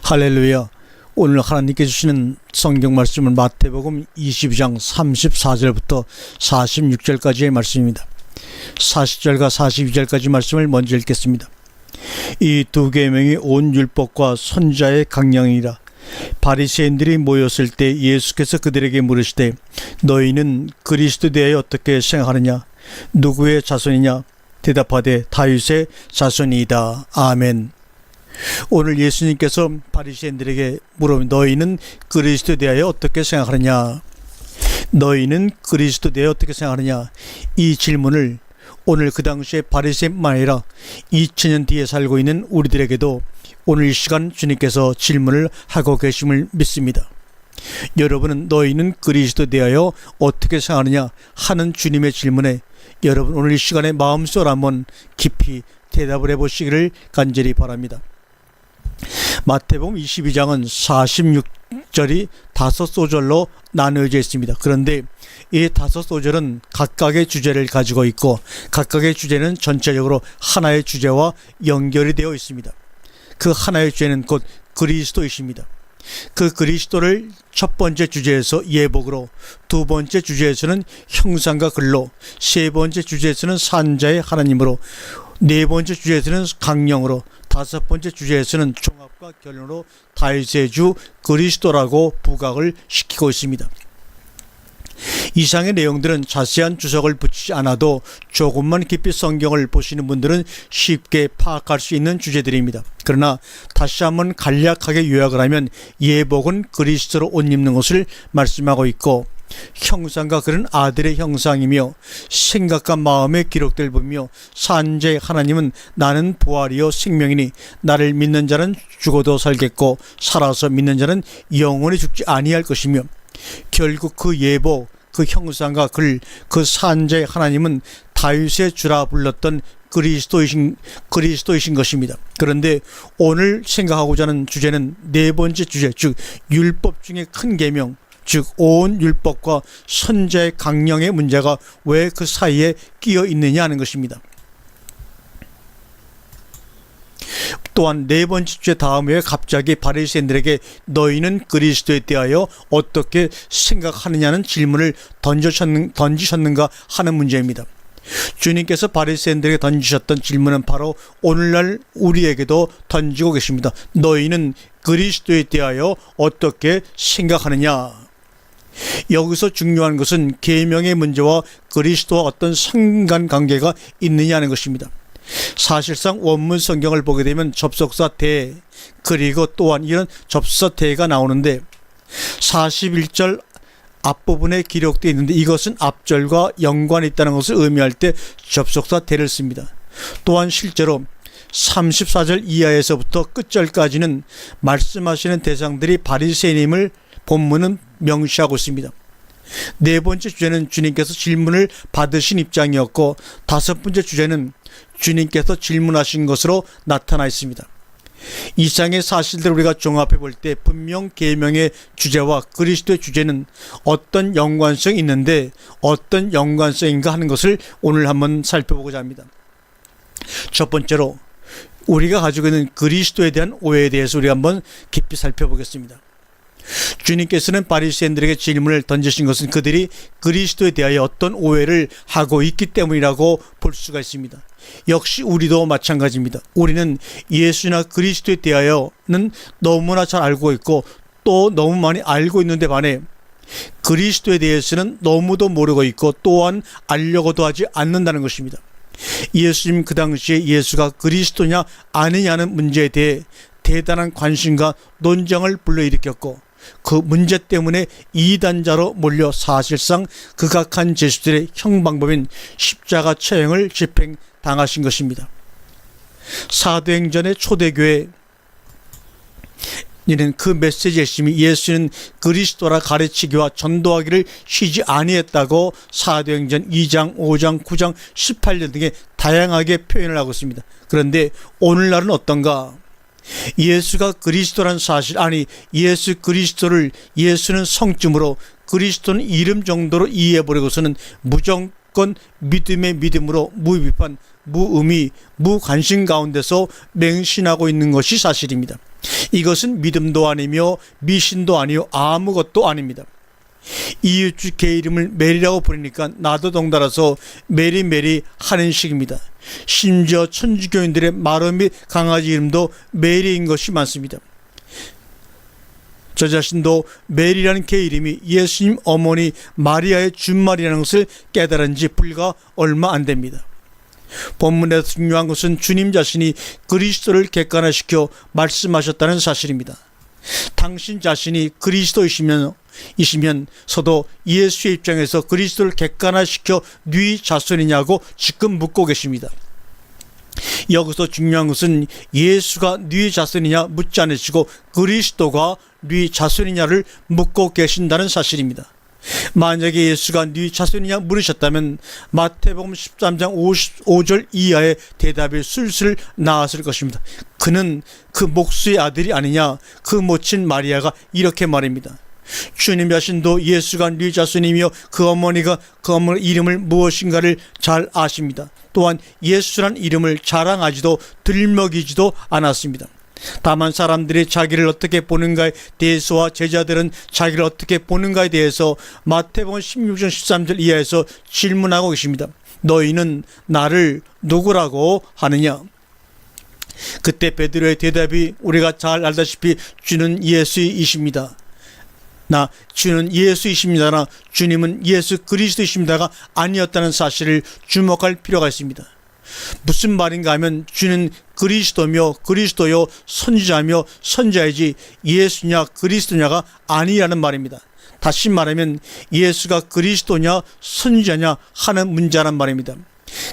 할렐루야. 오늘 하나님께 주시는 성경 말씀은 마태복음 22장 34절부터 46절까지의 말씀입니다. 40절과 42절까지 말씀을 먼저 읽겠습니다. 이 두 계명이 온 율법과 선지자의 강령이라. 바리새인들이 모였을 때 예수께서 그들에게 물으시되 너희는 그리스도에 대하여 어떻게 생각하느냐? 누구의 자손이냐? 대답하되 다윗의 자손이다. 아멘. 오늘 예수님께서 바리새인들에게 물으면 너희는 그리스도에 대하여 어떻게 생각하느냐? 너희는 그리스도에 대하여 어떻게 생각하느냐? 이 질문을 오늘 그 당시에 바리새인뿐만 아니라 2000년 뒤에 살고 있는 우리들에게도 오늘 이 시간 주님께서 질문을 하고 계심을 믿습니다. 여러분은 너희는 그리스도에 대하여 어떻게 생각하느냐 하는 주님의 질문에 여러분 오늘 이 시간에 마음속으로 한번 깊이 대답을 해보시기를 간절히 바랍니다. 마태복음 22장은 46절이 5소절로 나누어져 있습니다. 그런데 이 5소절은 각각의 주제를 가지고 있고 각각의 주제는 전체적으로 하나의 주제와 연결이 되어 있습니다. 그 하나의 주제는 곧 그리스도이십니다. 그 그리스도를 첫 번째 주제에서 예복으로, 두 번째 주제에서는 형상과 글로, 세 번째 주제에서는 산자의 하나님으로, 네 번째 주제에서는 강령으로, 다섯 번째 주제에서는 종합과 결론으로 다윗의 주 그리스도라고 부각을 시키고 있습니다. 이상의 내용들은 자세한 주석을 붙이지 않아도 조금만 깊이 성경을 보시는 분들은 쉽게 파악할 수 있는 주제들입니다. 그러나 다시 한번 간략하게 요약을 하면 예복은 그리스도로 옷 입는 것을 말씀하고 있고 형상과 글은 아들의 형상이며 생각과 마음의 기록들 보며 산자의 하나님은 나는 부활이요 생명이니 나를 믿는 자는 죽어도 살겠고 살아서 믿는 자는 영원히 죽지 아니할 것이며 결국 그 예복, 그 형상과 글, 그 산자의 하나님은 다윗의 주라 불렀던 그리스도이신 것입니다. 그런데 오늘 생각하고자 하는 주제는 네 번째 주제, 즉 율법 중에 큰 계명, 즉 온 율법과 선지자의 강령의 문제가 왜 그 사이에 끼어 있느냐 하는 것입니다. 또한 네 번째 주제 다음에 갑자기 바리새인들에게 너희는 그리스도에 대하여 어떻게 생각하느냐는 질문을 던지셨는가 하는 문제입니다. 주님께서 바리새인들에게 던지셨던 질문은 바로 오늘날 우리에게도 던지고 계십니다. 너희는 그리스도에 대하여 어떻게 생각하느냐? 여기서 중요한 것은 계명의 문제와 그리스도와 어떤 상관관계가 있느냐는 것입니다. 사실상 원문 성경을 보게 되면 접속사 대 그리고 또한 이런 접속사 대가 나오는데 41절 앞부분에 기록되어 있는데 이것은 앞절과 연관이 있다는 것을 의미할 때 접속사 대를 씁니다. 또한 실제로 34절 이하에서부터 끝절까지는 말씀하시는 대상들이 바리새인임을 본문은 명시하고 있습니다. 네 번째 주제는 주님께서 질문을 받으신 입장이었고 다섯 번째 주제는 주님께서 질문하신 것으로 나타나 있습니다. 이상의 사실들을 우리가 종합해 볼 때 분명 계명의 주제와 그리스도의 주제는 어떤 연관성이 있는데 어떤 연관성인가 하는 것을 오늘 한번 살펴보고자 합니다. 첫 번째로 우리가 가지고 있는 그리스도에 대한 오해에 대해서 우리가 한번 깊이 살펴보겠습니다. 주님께서는 바리새인들에게 질문을 던지신 것은 그들이 그리스도에 대하여 어떤 오해를 하고 있기 때문이라고 볼 수가 있습니다. 역시 우리도 마찬가지입니다. 우리는 예수나 그리스도에 대하여는 너무나 잘 알고 있고 또 너무 많이 알고 있는데 반해 그리스도에 대해서는 너무도 모르고 있고 또한 알려고도 하지 않는다는 것입니다. 예수님 그 당시에 예수가 그리스도냐 아니냐는 문제에 대해 대단한 관심과 논쟁을 불러일으켰고 그 문제 때문에 이단자로 몰려 사실상 극악한 제수들의 형방법인 십자가 처형을 집행당하신 것입니다. 사도행전의 초대교회 이는 그 메시지의 핵심이 예수는 그리스도라 가르치기와 전도하기를 쉬지 아니했다고 사도행전 2장, 5장, 9장, 18년 등에 다양하게 표현을 하고 있습니다. 그런데 오늘날은 어떤가? 예수가 그리스도란 사실, 아니 예수 그리스도를 예수는 성쯤으로 그리스도는 이름 정도로 이해해버리고서는 무조건 믿음의 믿음으로 무비판, 무의미, 무관심 가운데서 맹신하고 있는 것이 사실입니다. 이것은 믿음도 아니며 미신도 아니요 아무것도 아닙니다. 이웃집 개 이름을 메리라고 부르니까 나도 덩달아서 메리 하는 식입니다. 심지어 천주교인들의 마루 및 강아지 이름도 메리인 것이 많습니다. 저 자신도 메리라는 개 이름이 예수님 어머니 마리아의 준말이라는 것을 깨달은 지 불과 얼마 안 됩니다. 본문에서 중요한 것은 주님 자신이 그리스도를 객관화시켜 말씀하셨다는 사실입니다. 당신 자신이 그리스도이시면 서도 예수의 입장에서 그리스도를 객관화시켜 네 자손이냐고 지금 묻고 계십니다. 여기서 중요한 것은 예수가 네 자손이냐 묻지 않으시고 그리스도가 네 자손이냐를 묻고 계신다는 사실입니다. 만약에 예수가 네 자손이냐 물으셨다면 마태복음 13장 55절 이하의 대답이 술술 나왔을 것입니다. 그는 그 목수의 아들이 아니냐. 그 모친 마리아가 이렇게 말입니다. 주님 자신도 예수가 네 자손이며 그 어머니 이름을 무엇인가를 잘 아십니다. 또한 예수란 이름을 자랑하지도 들먹이지도 않았습니다. 다만 사람들이 자기를 어떻게 보는가에 대해서와 제자들은 자기를 어떻게 보는가에 대해서 마태복음 16장 13절 이하에서 질문하고 계십니다. 너희는 나를 누구라고 하느냐? 그때 베드로의 대답이 우리가 잘 알다시피 주는 예수이십니다. 주는 예수이십니다나 주님은 예수 그리스도이십니다가 아니었다는 사실을 주목할 필요가 있습니다. 무슨 말인가 하면 주는 그리스도며 그리스도요 선지자며 선지자이지 예수냐 그리스도냐가 아니라는 말입니다. 다시 말하면 예수가 그리스도냐 선지자냐 하는 문제란 말입니다.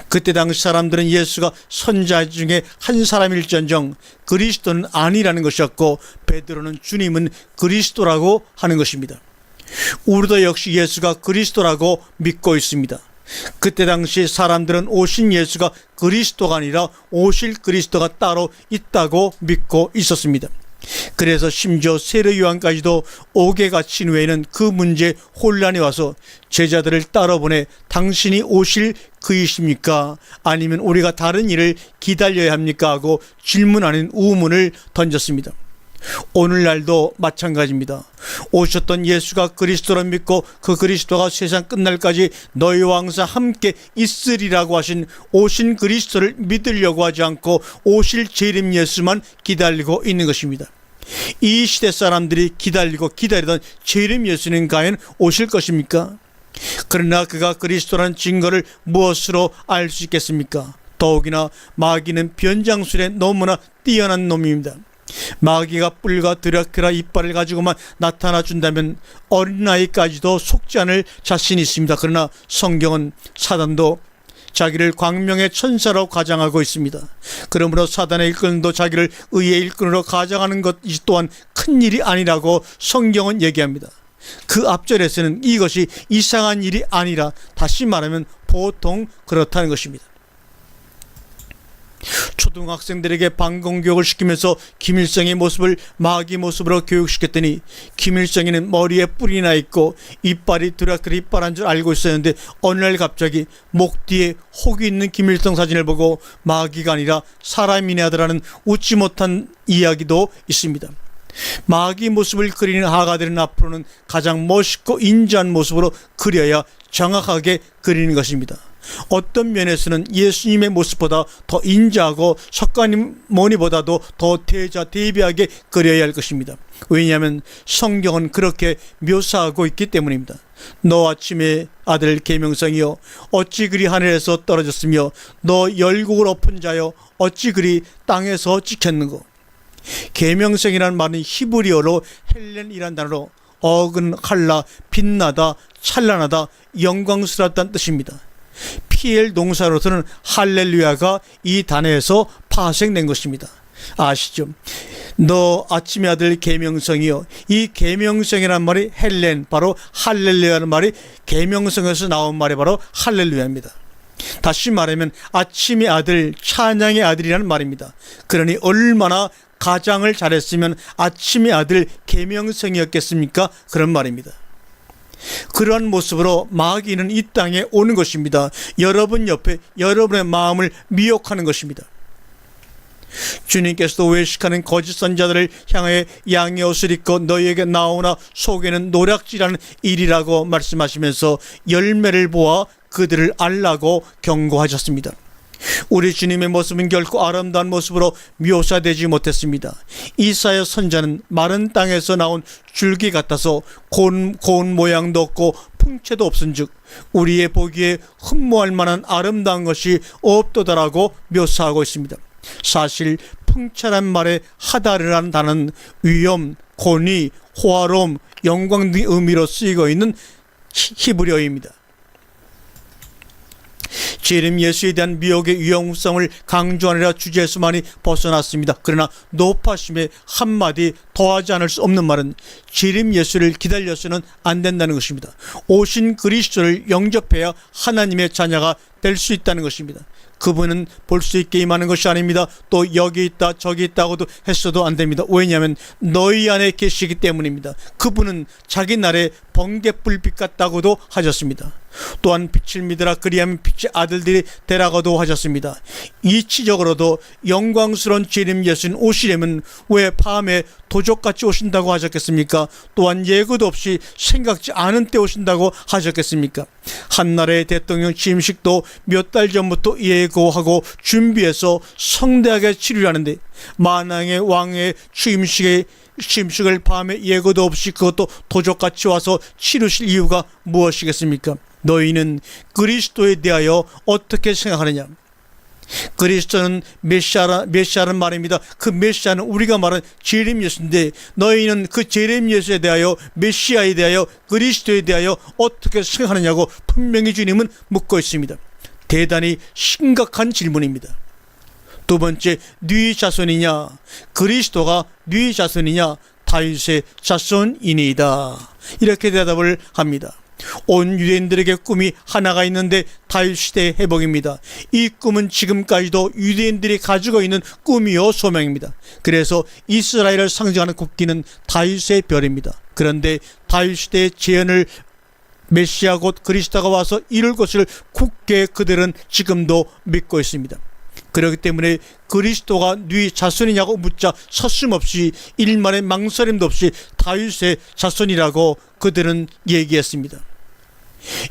그때 당시 사람들은 예수가 선지자 중에 한 사람일지언정 그리스도는 아니라는 것이었고 베드로는 주님은 그리스도라고 하는 것입니다. 우리도 역시 예수가 그리스도라고 믿고 있습니다. 그때 당시 사람들은 오신 예수가 그리스도가 아니라 오실 그리스도가 따로 있다고 믿고 있었습니다. 그래서 심지어 세례 요한까지도 옥에 갇힌 후에는 그 문제에 혼란이 와서 제자들을 따로 보내 당신이 오실 그이십니까? 아니면 우리가 다른 일을 기다려야 합니까? 하고 질문하는 우문을 던졌습니다. 오늘날도 마찬가지입니다. 오셨던 예수가 그리스도를 믿고 그 그리스도가 세상 끝날까지 너희와 항상 함께 있으리라고 하신 오신 그리스도를 믿으려고 하지 않고 오실 재림 예수만 기다리고 있는 것입니다. 이 시대 사람들이 기다리던 재림 예수는 과연 오실 것입니까? 그러나 그가 그리스도라는 증거를 무엇으로 알 수 있겠습니까? 더욱이나 마귀는 변장술에 너무나 뛰어난 놈입니다. 마귀가 뿔과 드라큘라 이빨을 가지고만 나타나 준다면 어린아이까지도 속지 않을 자신이 있습니다. 그러나 성경은 사단도 자기를 광명의 천사로 가장하고 있습니다. 그러므로 사단의 일꾼도 자기를 의의 일꾼으로 가장하는 것 또한 큰일이 아니라고 성경은 얘기합니다. 그 앞절에서는 이것이 이상한 일이 아니라 다시 말하면 보통 그렇다는 것입니다. 초등학생들에게 방공교육을 시키면서 김일성의 모습을 마귀 모습으로 교육시켰더니 김일성이는 머리에 뿔이 나 있고 이빨이 드라큘라 이빨한 줄 알고 있었는데 어느 날 갑자기 목 뒤에 혹이 있는 김일성 사진을 보고 마귀가 아니라 사람이네 하더라는 웃지 못한 이야기도 있습니다. 마귀 모습을 그리는 화가들은 앞으로는 가장 멋있고 인자한 모습으로 그려야 정확하게 그리는 것입니다. 어떤 면에서는 예수님의 모습보다 더 인자하고 석가모니보다도 더 대비하게 그려야 할 것입니다. 왜냐하면 성경은 그렇게 묘사하고 있기 때문입니다. 너 아침의 아들 계명성이여 어찌 그리 하늘에서 떨어졌으며 너 열국을 엎은 자여 어찌 그리 땅에서 찍혔는고. 계명성이라는 말은 히브리어로 헬렌이라는 단어로 어근할라 빛나다 찬란하다 영광스럽다는 뜻입니다. 피엘 동사로서는 할렐루야가 이 단어에서 파생된 것입니다. 아시죠? 너 아침의 아들 계명성이여. 이 계명성이라는 말이 헬렌 바로 할렐루야라는 말이 계명성에서 나온 말이 바로 할렐루야입니다. 다시 말하면 아침의 아들 찬양의 아들이라는 말입니다. 그러니 얼마나 가장을 잘했으면 아침의 아들 계명성이었겠습니까? 그런 말입니다. 그러한 모습으로 마귀는 이 땅에 오는 것입니다. 여러분 옆에 여러분의 마음을 미혹하는 것입니다. 주님께서도 외식하는 거짓 선자들을 향하여 양의 옷을 입고 너희에게 나오나 속에는 노략질하는 일이라고 말씀하시면서 열매를 보아 그들을 알라고 경고하셨습니다. 우리 주님의 모습은 결코 아름다운 모습으로 묘사되지 못했습니다. 이사야 선자는 마른 땅에서 나온 줄기 같아서 고운 모양도 없고 풍채도 없은즉 우리의 보기에 흠모할 만한 아름다운 것이 없도다라고 묘사하고 있습니다. 사실 풍채란 말에 하다르라는 단어는 위엄, 권위, 호화로움, 영광 등의 의미로 쓰이고 있는 히브리어입니다. 재림 예수에 대한 미혹의 위험성을 강조하느라 주제에서만이 벗어났습니다. 그러나 높아심에 한마디 더하지 않을 수 없는 말은 재림 예수를 기다려서는 안 된다는 것입니다. 오신 그리스도를 영접해야 하나님의 자녀가 될 수 있다는 것입니다. 그분은 볼 수 있게 임하는 것이 아닙니다. 또 여기 있다 저기 있다고도 했어도 안 됩니다. 왜냐하면 너희 안에 계시기 때문입니다. 그분은 자기 날에 번갯불빛 같다고도 하셨습니다. 또한 빛을 믿으라 그리하면 빛의 아들들이 되라고도 하셨습니다. 이치적으로도 영광스러운 재림 예수는 오시려면 왜 밤에 도적같이 오신다고 하셨겠습니까? 또한 예고도 없이 생각지 않은 때 오신다고 하셨겠습니까? 한나라의 대통령 취임식도 몇 달 전부터 예고하고 준비해서 성대하게 치르려는데 만왕의 왕의 취임식을 밤에 예고도 없이 그것도 도적같이 와서 치르실 이유가 무엇이겠습니까? 너희는 그리스도에 대하여 어떻게 생각하느냐? 그리스도는 메시아는 말입니다. 그 메시아는 우리가 말하는 재림 예수인데 너희는 그 재림 예수에 대하여 메시아에 대하여 그리스도에 대하여 어떻게 생각하느냐고 분명히 주님은 묻고 있습니다. 대단히 심각한 질문입니다. 두 번째, 네 자손이냐? 그리스도가 네 자손이냐? 다윗의 자손이니이다. 이렇게 대답을 합니다. 온 유대인들에게 꿈이 하나가 있는데 다윗 시대의 회복입니다. 이 꿈은 지금까지도 유대인들이 가지고 있는 꿈이요 소명입니다. 그래서 이스라엘을 상징하는 국기는 다윗의 별입니다. 그런데 다윗 시대의 재현을 메시아 곧 그리스도가 와서 이룰 것을 굳게 그들은 지금도 믿고 있습니다. 그렇기 때문에 그리스도가 네 자손이냐고 묻자 서슴없이 일말의 망설임도 없이 다윗의 자손이라고 그들은 얘기했습니다.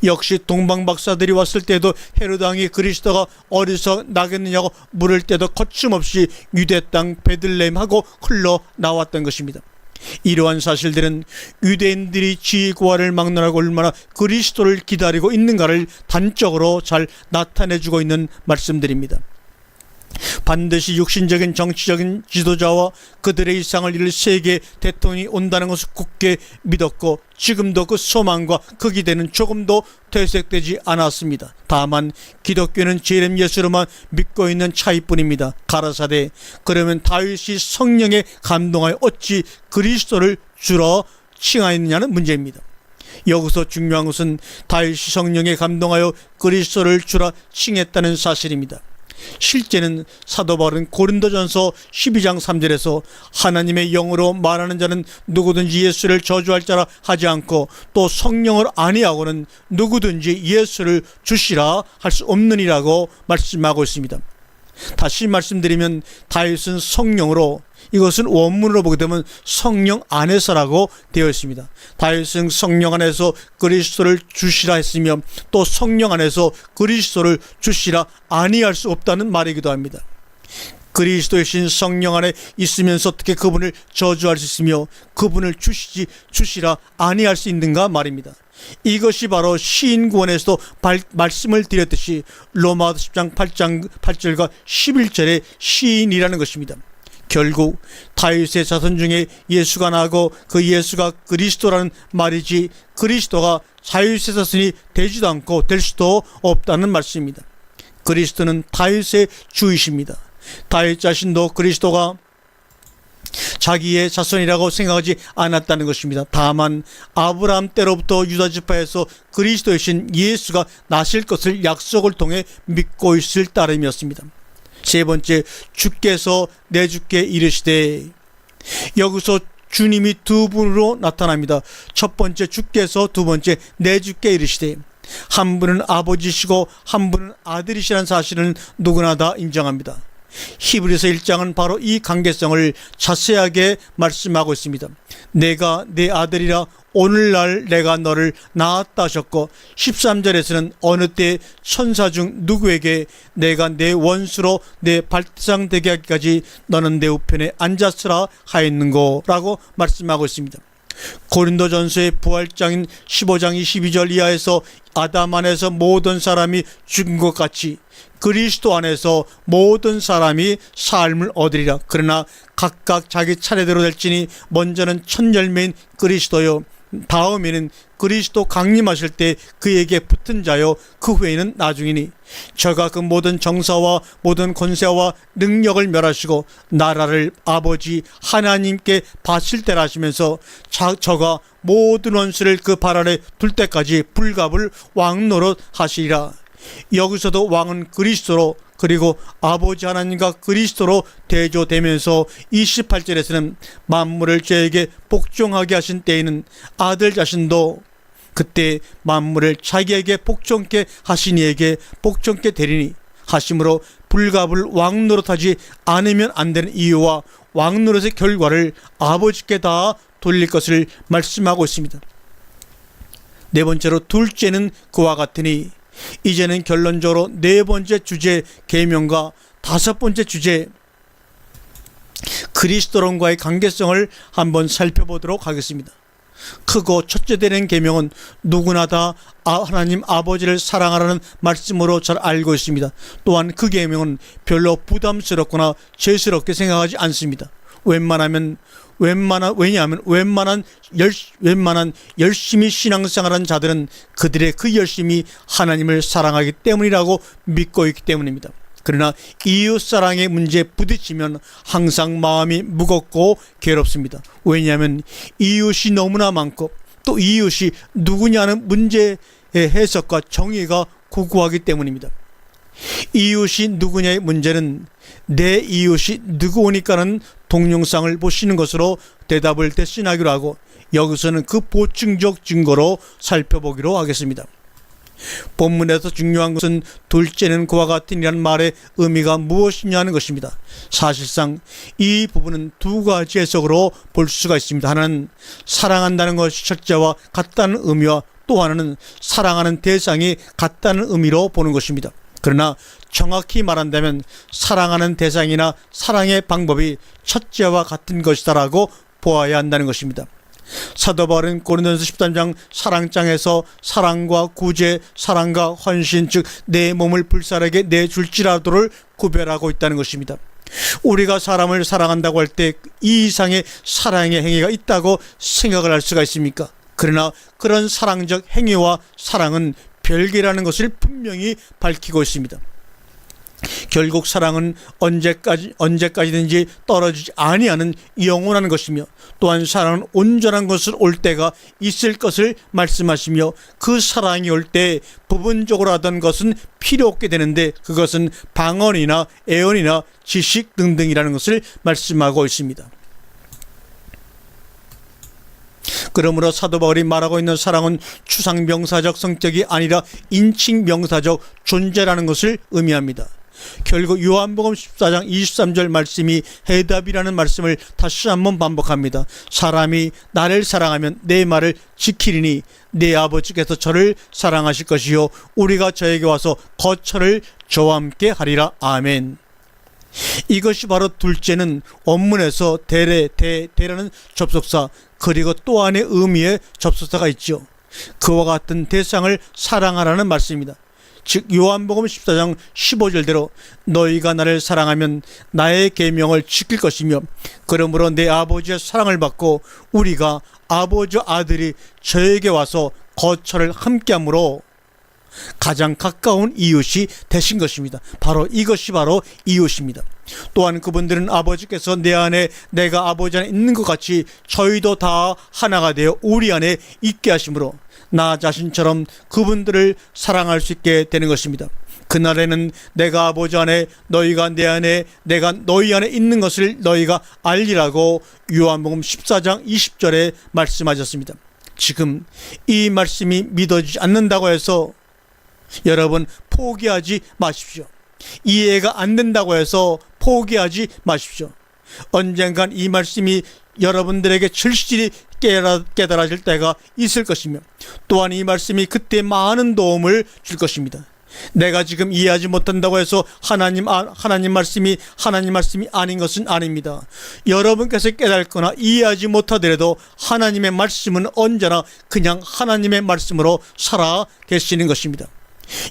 역시 동방박사들이 왔을 때도 헤롯 왕이 그리스도가 어디서 나겠느냐고 물을 때도 거침없이 유대 땅 베들레헴하고 흘러나왔던 것입니다. 이러한 사실들은 유대인들이 지구화를 막론하고 얼마나 그리스도를 기다리고 있는가를 단적으로 잘 나타내주고 있는 말씀들입니다. 반드시 육신적인 정치적인 지도자와 그들의 일상을 이룰 세계 대통령이 온다는 것을 굳게 믿었고 지금도 그 소망과 그 기대는 조금도 퇴색되지 않았습니다. 다만 기독교는 재림 예수로만 믿고 있는 차이뿐입니다. 가라사대 그러면 다윗이 성령에 감동하여 어찌 그리스도를 주로 칭하였느냐는 문제입니다. 여기서 중요한 것은 다윗이 성령에 감동하여 그리스도를 주라 칭했다는 사실입니다. 실제는 사도 바울은 고린도전서 12장 3절에서 하나님의 영으로 말하는 자는 누구든지 예수를 저주할 자라 하지 않고 또 성령을 아니하고는 누구든지 예수를 주시라 할 수 없느니라고 말씀하고 있습니다. 다시 말씀드리면 다윗은 성령으로, 이것은 원문으로 보게 되면 성령 안에서라고 되어 있습니다. 다윗은 성령 안에서 그리스도를 주시라 했으며 또 성령 안에서 그리스도를 주시라 아니할 수 없다는 말이기도 합니다. 그리스도이신 성령 안에 있으면서 어떻게 그분을 저주할 수 있으며 그분을 주시라 아니할 수 있는가 말입니다. 이것이 바로 시인 구원에서도 말씀을 드렸듯이 로마서 10장 8절과 11절의 시인이라는 것입니다. 결국 다윗의 자손 중에 예수가 나고 그 예수가 그리스도라는 말이지 그리스도가 다윗의 자손이 되지도 않고 될 수도 없다는 말씀입니다. 그리스도는 다윗의 주이십니다. 다윗 자신도 그리스도가 자기의 자손이라고 생각하지 않았다는 것입니다. 다만 아브라함 때로부터 유다 지파에서 그리스도이신 예수가 나실 것을 약속을 통해 믿고 있을 따름이었습니다. 세 번째, 주께서 내 주께 이르시되, 여기서 주님이 두 분으로 나타납니다. 첫 번째 주께서, 두 번째 내 주께 이르시되, 한 분은 아버지시고 한 분은 아들이시라는 사실은 누구나 다 인정합니다. 히브리서 1장은 바로 이 관계성을 자세하게 말씀하고 있습니다. 내가 내 아들이라 오늘날 내가 너를 낳았다 하셨고, 13절에서는 어느 때 천사 중 누구에게 내가 내 원수로 내 발상 되게 하기까지 너는 내 우편에 앉았으라 하였는고 라고 말씀하고 있습니다. 고린도전서의 부활장인 15장 22절 이하에서 아담 안에서 모든 사람이 죽은 것 같이 그리스도 안에서 모든 사람이 삶을 얻으리라. 그러나 각각 자기 차례대로 될지니 먼저는 첫 열매인 그리스도요, 다음에는 그리스도 강림하실 때 그에게 붙은 자요, 그 후에는 나중이니 저가 그 모든 정사와 모든 권세와 능력을 멸하시고 나라를 아버지 하나님께 바칠 때라 하시면서 저가 모든 원수를 그 발 아래 둘 때까지 불갑을 왕노릇 하시리라. 여기서도 왕은 그리스도로, 그리고 아버지 하나님과 그리스도로 대조되면서 28절에서는 만물을 저에게 복종하게 하신 때에는 아들 자신도 그때 만물을 자기에게 복종케 하신 이에게 복종케 되리니 하심으로 불갑을 왕노릇하지 않으면 안 되는 이유와 왕노릇의 결과를 아버지께 다 돌릴 것을 말씀하고 있습니다. 네 번째로, 둘째는 그와 같으니, 이제는 결론적으로 네 번째 주제 계명과 다섯 번째 주제 그리스도론과의 관계성을 한번 살펴보도록 하겠습니다. 크고 첫째 되는 계명은 누구나 다 하나님 아버지를 사랑하라는 말씀으로 잘 알고 있습니다. 또한 그 계명은 별로 부담스럽거나 죄스럽게 생각하지 않습니다. 왜냐하면 웬만한 열심히 신앙생활한 자들은 그들의 그 열심이 하나님을 사랑하기 때문이라고 믿고 있기 때문입니다. 그러나 이웃사랑의 문제에 부딪히면 항상 마음이 무겁고 괴롭습니다. 왜냐하면 이웃이 너무나 많고 또 이웃이 누구냐는 문제의 해석과 정의가 고고하기 때문입니다. 이웃이 누구냐의 문제는 내 이웃이 누구니까는 동영상을 보시는 것으로 대답을 대신하기로 하고, 여기서는 그 보충적 증거로 살펴보기로 하겠습니다. 본문에서 중요한 것은 둘째는 그와 같으니라는 말의 의미가 무엇이냐는 것입니다. 사실상 이 부분은 두 가지 해석으로 볼 수가 있습니다. 하나는 사랑한다는 것이 첫째와 같다는 의미와 또 하나는 사랑하는 대상이 같다는 의미로 보는 것입니다. 그러나 정확히 말한다면 사랑하는 대상이나 사랑의 방법이 첫째와 같은 것이다라고 보아야 한다는 것입니다. 사도 바울은 고린도전서 13장 사랑장에서 사랑과 구제, 사랑과 헌신, 즉 내 몸을 불사르게 내줄지라도를 구별하고 있다는 것입니다. 우리가 사람을 사랑한다고 할 때 이 이상의 사랑의 행위가 있다고 생각을 할 수가 있습니까? 그러나 그런 사랑적 행위와 사랑은 별개라는 것을 분명히 밝히고 있습니다. 결국 사랑은 언제까지든지 떨어지지 아니하는 영원한 것이며, 또한 사랑은 온전한 것을 올 때가 있을 것을 말씀하시며, 그 사랑이 올 때 부분적으로 하던 것은 필요 없게 되는데 그것은 방언이나 애언이나 지식 등등이라는 것을 말씀하고 있습니다. 그러므로 사도 바울이 말하고 있는 사랑은 추상명사적 성격이 아니라 인칭명사적 존재라는 것을 의미합니다. 결국 요한복음 14장 23절 말씀이 해답이라는 말씀을 다시 한번 반복합니다. 사람이 나를 사랑하면 내 말을 지키리니 내 아버지께서 저를 사랑하실 것이요 우리가 저에게 와서 거처를 저와 함께 하리라. 아멘. 이것이 바로 둘째는 원문에서 대라는 접속사, 그리고 또 안의 의미의 접속사가 있죠. 그와 같은 대상을 사랑하라는 말씀입니다. 즉 요한복음 14장 15절대로 너희가 나를 사랑하면 나의 계명을 지킬 것이며, 그러므로 내 아버지의 사랑을 받고 우리가 아버지 아들이 저에게 와서 거처를 함께함으로 가장 가까운 이웃이 되신 것입니다. 바로 이것이 바로 이웃입니다. 또한 그분들은 아버지께서 내 안에 내가 아버지 안에 있는 것 같이 저희도 다 하나가 되어 우리 안에 있게 하심으로 나 자신처럼 그분들을 사랑할 수 있게 되는 것입니다. 그날에는 내가 아버지 안에 너희가 내 안에 내가 너희 안에 있는 것을 너희가 알리라고 요한복음 14장 20절에 말씀하셨습니다. 지금 이 말씀이 믿어지지 않는다고 해서 여러분 포기하지 마십시오. 이해가 안 된다고 해서 포기하지 마십시오. 언젠간 이 말씀이 여러분들에게 절실히 깨달아질 때가 있을 것이며, 또한 이 말씀이 그때 많은 도움을 줄 것입니다. 내가 지금 이해하지 못한다고 해서 하나님 말씀이 아닌 것은 아닙니다. 여러분께서 깨닫거나 이해하지 못하더라도 하나님의 말씀은 언제나 그냥 하나님의 말씀으로 살아 계시는 것입니다.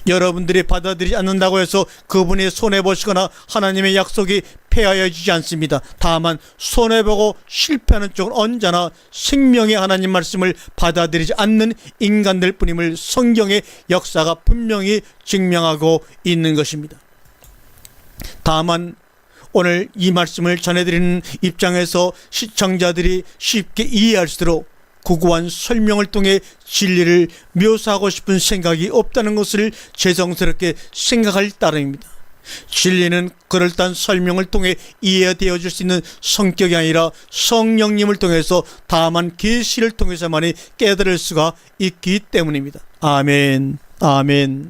여러분들이 받아들이지 않는다고 해서 그분이 손해보시거나 하나님의 약속이 폐하여지지 않습니다. 다만 손해보고 실패하는 쪽은 언제나 생명의 하나님 말씀을 받아들이지 않는 인간들 뿐임을 성경의 역사가 분명히 증명하고 있는 것입니다. 다만 오늘 이 말씀을 전해드리는 입장에서 시청자들이 쉽게 이해할 수 있도록 고고한 설명을 통해 진리를 묘사하고 싶은 생각이 없다는 것을 죄송스럽게 생각할 따름입니다. 진리는 그럴듯한 설명을 통해 이해되어질 수 있는 성격이 아니라 성령님을 통해서 다만 계시를 통해서만이 깨달을 수가 있기 때문입니다. 아멘. 아멘.